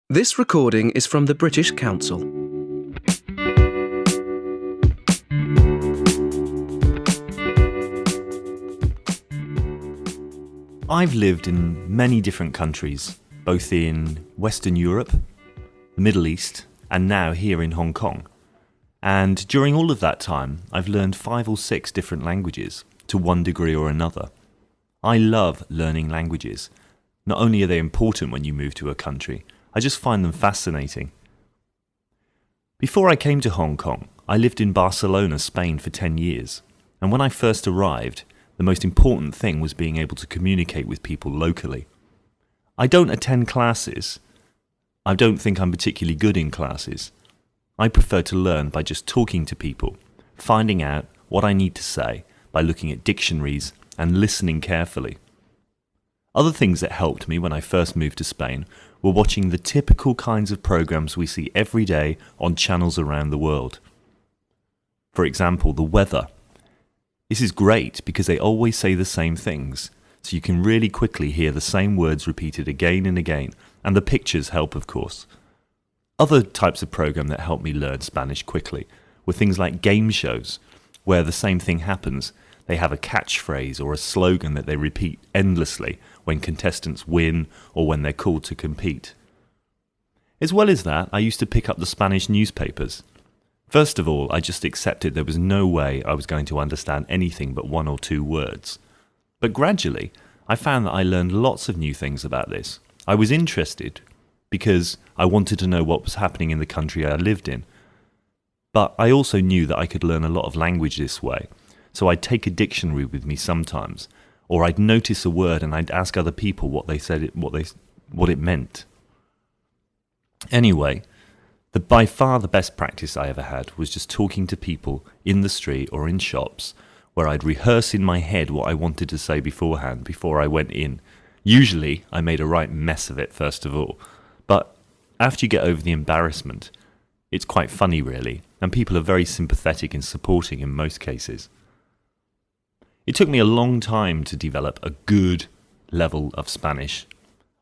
This recording is from the British Council. I've lived in many different countries, both in Western Europe, the Middle East, and now here in Hong Kong. And during all of that time, I've learned 5 or 6 different languages, to one degree or another. I love learning languages. Not only are they important when you move to a country, I just find them fascinating. Before I came to Hong Kong, I lived in Barcelona, Spain for 10 years. And when I first arrived, the most important thing was being able to communicate with people locally. I don't attend classes. I don't think I'm particularly good in classes. I prefer to learn by just talking to people, finding out what I need to say by looking at dictionaries and listening carefully. Other things that helped me when I first moved to Spain were watching the typical kinds of programs we see every day on channels around the world. For example, the weather. This is great because they always say the same things, so you can really quickly hear the same words repeated again and again, and the pictures help, of course. Other types of program that helped me learn Spanish quickly were things like game shows, where the same thing happens. They have a catchphrase or a slogan that they repeat endlessly when contestants win or when they're called to compete. As well as that, I used to pick up the Spanish newspapers. First of all, I just accepted there was no way I was going to understand anything but 1 or 2 words. But gradually, I found that I learned lots of new things about this. I was interested because I wanted to know what was happening in the country I lived in. But I also knew that I could learn a lot of language this way. So I'd take a dictionary with me sometimes, or I'd notice a word and I'd ask other people what it meant. Anyway, by far the best practice I ever had was just talking to people in the street or in shops, where I'd rehearse in my head what I wanted to say beforehand before I went in. Usually, I made a right mess of it first of all, but after you get over the embarrassment, it's quite funny really, and people are very sympathetic and supporting in most cases. It took me a long time to develop a good level of Spanish.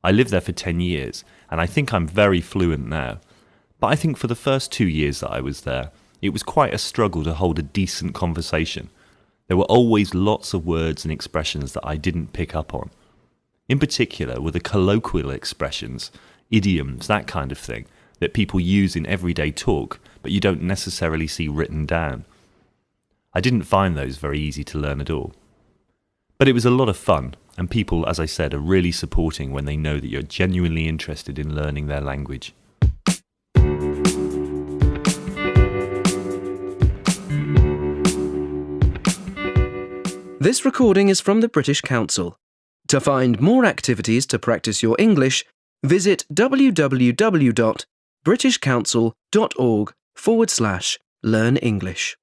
I lived there for 10 years, and I think I'm very fluent now. But I think for the first 2 years that I was there, it was quite a struggle to hold a decent conversation. There were always lots of words and expressions that I didn't pick up on. In particular were the colloquial expressions, idioms, that kind of thing, that people use in everyday talk, but you don't necessarily see written down. I didn't find those very easy to learn at all. But it was a lot of fun, and people, as I said, are really supporting when they know that you're genuinely interested in learning their language. This recording is from the British Council. To find more activities to practice your English, visit www.britishcouncil.org/learn English.